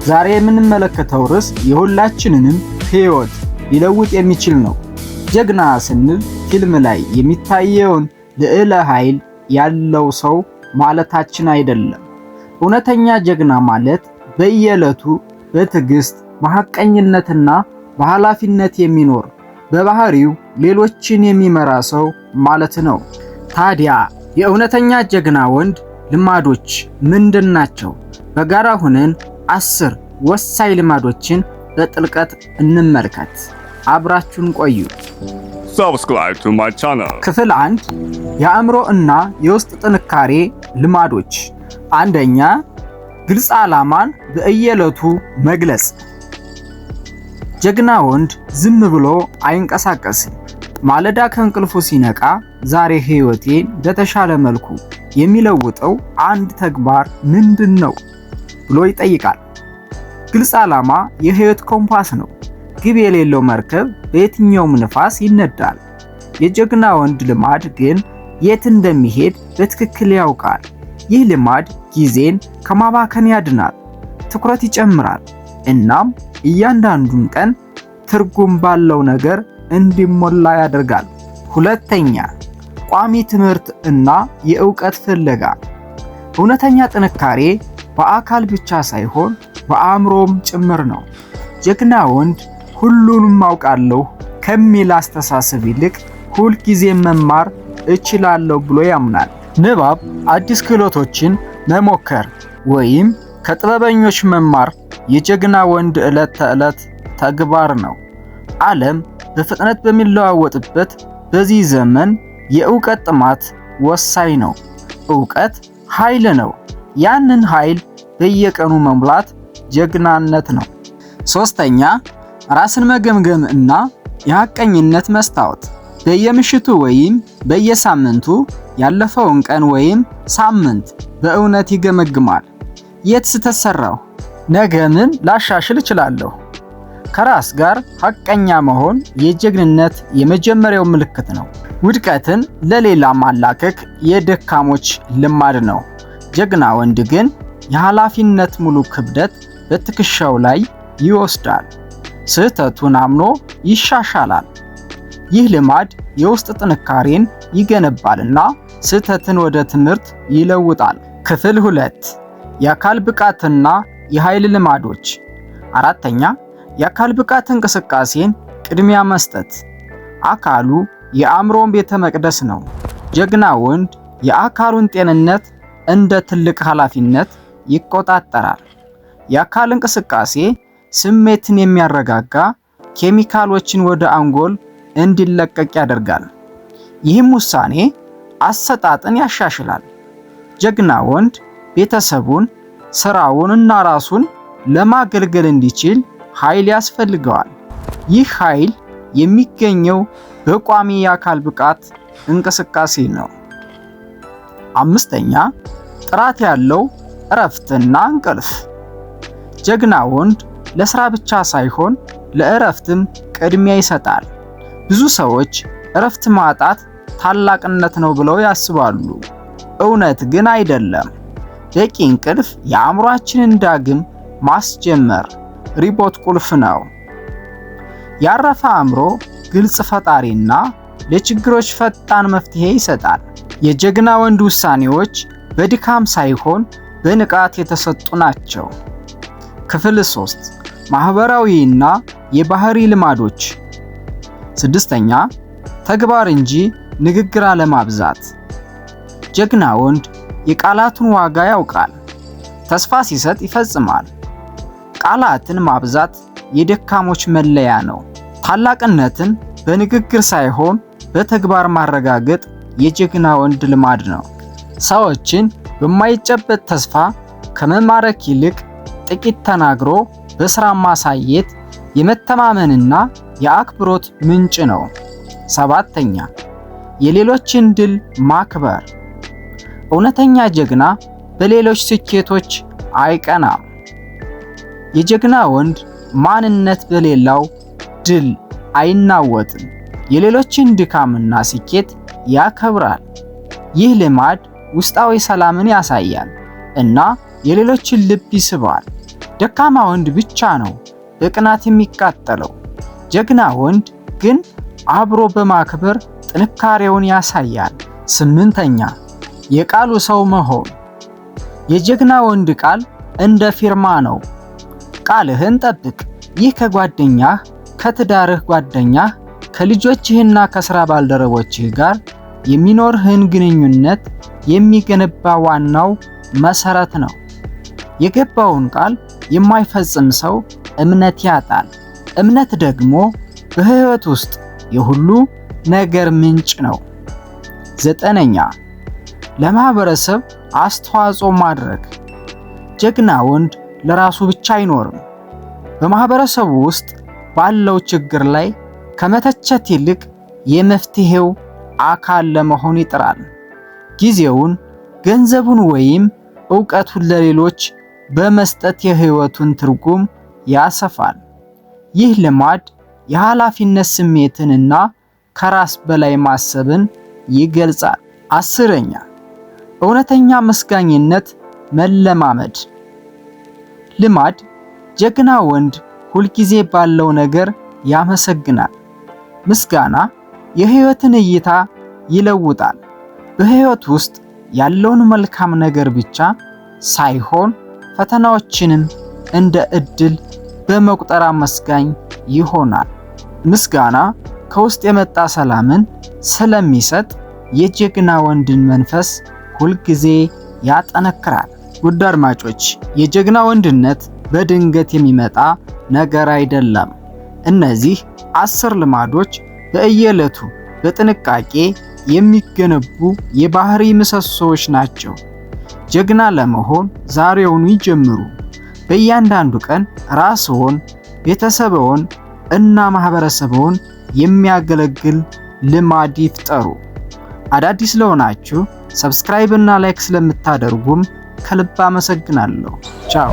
ዛሬ የምንመለከተው ርዕስ የሁላችንንም ሕይወት ሊለውጥ የሚችል ነው። ጀግና ስንል ፊልም ላይ የሚታየውን ልዕለ ኃይል ያለው ሰው ማለታችን አይደለም። እውነተኛ ጀግና ማለት በየዕለቱ በትዕግስት በሐቀኝነትና በኃላፊነት የሚኖር በባህሪው ሌሎችን የሚመራ ሰው ማለት ነው። ታዲያ የእውነተኛ ጀግና ወንድ ልማዶች ምንድናቸው? በጋራ ሆነን 10 ወሳኝ ልማዶችን በጥልቀት እንመልከት። አብራችሁን ቆዩ። Subscribe to my channel. ክፍል 1 የአእምሮ እና የውስጥ ጥንካሬ ልማዶች። አንደኛ፣ ግልጽ ዓላማን በየዕለቱ መግለጽ። ጀግና ወንድ ዝም ብሎ አይንቀሳቀስም። ማለዳ ከእንቅልፉ ሲነቃ ዛሬ ሕይወቴን በተሻለ መልኩ የሚለውጠው አንድ ተግባር ምንድነው ብሎ ይጠይቃል። ግልጽ ዓላማ የሕይወት ኮምፓስ ነው። ግብ የሌለው መርከብ በየትኛውም ንፋስ ይነዳል። የጀግና ወንድ ልማድ ግን የት እንደሚሄድ በትክክል ያውቃል። ይህ ልማድ ጊዜን ከማባከን ያድናል፣ ትኩረት ይጨምራል፣ እናም እያንዳንዱን ቀን ትርጉም ባለው ነገር እንዲሞላ ያደርጋል። ሁለተኛ፣ ቋሚ ትምህርት እና የእውቀት ፍለጋ። እውነተኛ ጥንካሬ በአካል ብቻ ሳይሆን በአእምሮም ጭምር ነው። ጀግና ወንድ ሁሉንም አውቃለሁ ከሚል አስተሳሰብ ይልቅ ሁልጊዜ መማር እችላለሁ ብሎ ያምናል። ንባብ፣ አዲስ ክህሎቶችን መሞከር ወይም ከጥበበኞች መማር የጀግና ወንድ ዕለት ተዕለት ተግባር ነው። ዓለም በፍጥነት በሚለዋወጥበት በዚህ ዘመን የእውቀት ጥማት ወሳኝ ነው። እውቀት ኃይል ነው። ያንን ኃይል በየቀኑ መሙላት ጀግናነት ነው። ሶስተኛ፣ ራስን መገምገም እና የሐቀኝነት መስታወት። በየምሽቱ ወይም በየሳምንቱ ያለፈውን ቀን ወይም ሳምንት በእውነት ይገመግማል። የት ስህተት ሰራሁ? ነገ ምን ላሻሽል እችላለሁ? ከራስ ጋር ሐቀኛ መሆን የጀግንነት የመጀመሪያው ምልክት ነው። ውድቀትን ለሌላ ማላከክ የደካሞች ልማድ ነው። ጀግና ወንድ ግን የኃላፊነት ሙሉ ክብደት በትከሻው ላይ ይወስዳል። ስህተቱን አምኖ ይሻሻላል። ይህ ልማድ የውስጥ ጥንካሬን ይገነባልና ስህተትን ወደ ትምህርት ይለውጣል። ክፍል 2 የአካል ብቃትና የኃይል ልማዶች። አራተኛ፣ የአካል ብቃት እንቅስቃሴን ቅድሚያ መስጠት። አካሉ የአእምሮን ቤተ መቅደስ ነው። ጀግና ወንድ የአካሉን ጤንነት እንደ ትልቅ ኃላፊነት ይቆጣጠራል። የአካል እንቅስቃሴ ስሜትን የሚያረጋጋ ኬሚካሎችን ወደ አንጎል እንዲለቀቅ ያደርጋል። ይህም ውሳኔ አሰጣጥን ያሻሽላል። ጀግና ወንድ ቤተሰቡን፣ ስራውን እና ራሱን ለማገልገል እንዲችል ኃይል ያስፈልገዋል። ይህ ኃይል የሚገኘው በቋሚ የአካል ብቃት እንቅስቃሴ ነው። አምስተኛ፣ ጥራት ያለው እረፍትና እንቅልፍ። ጀግና ወንድ ለስራ ብቻ ሳይሆን ለእረፍትም ቅድሚያ ይሰጣል። ብዙ ሰዎች እረፍት ማጣት ታላቅነት ነው ብለው ያስባሉ። እውነት ግን አይደለም። በቂ እንቅልፍ የአእምሯችንን ዳግም ማስጀመር ሪቦት ቁልፍ ነው። ያረፈ አእምሮ ግልጽ ፈጣሪና ለችግሮች ፈጣን መፍትሄ ይሰጣል። የጀግና ወንድ ውሳኔዎች በድካም ሳይሆን በንቃት የተሰጡ ናቸው። ክፍል 3 ማህበራዊና የባህሪ ልማዶች። ስድስተኛ፣ ተግባር እንጂ ንግግር አለማብዛት። ጀግና ወንድ የቃላቱን ዋጋ ያውቃል። ተስፋ ሲሰጥ ይፈጽማል። ቃላትን ማብዛት የደካሞች መለያ ነው። ታላቅነትን በንግግር ሳይሆን በተግባር ማረጋገጥ የጀግና ወንድ ልማድ ነው። ሰዎችን በማይጨበጥ ተስፋ ከመማረክ ይልቅ ጥቂት ተናግሮ በስራ ማሳየት የመተማመንና የአክብሮት ምንጭ ነው። ሰባተኛ፣ የሌሎችን ድል ማክበር። እውነተኛ ጀግና በሌሎች ስኬቶች አይቀናም። የጀግና ወንድ ማንነት በሌላው ድል አይናወጥም። የሌሎችን ድካምና ስኬት ያከብራል። ይህ ልማድ ውስጣዊ ሰላምን ያሳያል እና የሌሎችን ልብ ይስባል። ደካማ ወንድ ብቻ ነው በቅናት የሚቃጠለው። ጀግና ወንድ ግን አብሮ በማክበር ጥንካሬውን ያሳያል። 8ኛ የቃሉ ሰው መሆን። የጀግና ወንድ ቃል እንደ ፊርማ ነው። ቃልህን ጠብቅ። ይህ ከጓደኛህ፣ ከትዳርህ ጓደኛህ፣ ከልጆችህና ከሥራ ባልደረቦችህ ጋር የሚኖርህን ግንኙነት የሚገነባ ዋናው መሰረት ነው። የገባውን ቃል የማይፈጽም ሰው እምነት ያጣል። እምነት ደግሞ በሕይወት ውስጥ የሁሉ ነገር ምንጭ ነው። 9ኛ ለማህበረሰብ አስተዋጽኦ ማድረግ። ጀግና ወንድ ለራሱ ብቻ አይኖርም። በማህበረሰቡ ውስጥ ባለው ችግር ላይ ከመተቸት ይልቅ የመፍትሄው አካል ለመሆን ይጥራል። ጊዜውን፣ ገንዘቡን ወይም ዕውቀቱን ለሌሎች በመስጠት የሕይወቱን ትርጉም ያሰፋል። ይህ ልማድ የኃላፊነት ስሜትንና ከራስ በላይ ማሰብን ይገልጻል። 10ኛ እውነተኛ መስጋኝነት መለማመድ። ልማድ ጀግና ወንድ ሁልጊዜ ባለው ነገር ያመሰግናል። ምስጋና የሕይወትን እይታ ይለውጣል። በሕይወት ውስጥ ያለውን መልካም ነገር ብቻ ሳይሆን ፈተናዎችንም እንደ ዕድል በመቁጠር አመስጋኝ ይሆናል። ምስጋና ከውስጥ የመጣ ሰላምን ስለሚሰጥ የጀግና ወንድን መንፈስ ሁልጊዜ ያጠነክራል። ውድ አድማጮች፣ የጀግና ወንድነት በድንገት የሚመጣ ነገር አይደለም። እነዚህ 10 ልማዶች በየዕለቱ በጥንቃቄ የሚገነቡ የባህሪ ምሰሶዎች ናቸው። ጀግና ለመሆን ዛሬውኑ ይጀምሩ። በእያንዳንዱ ቀን ራስዎን፣ ቤተሰብዎን እና ማህበረሰብዎን የሚያገለግል ልማድ ይፍጠሩ። አዳዲስ ለሆናችሁ ሰብስክራይብ እና ላይክ ስለምታደርጉም ከልብ አመሰግናለሁ። ቻው።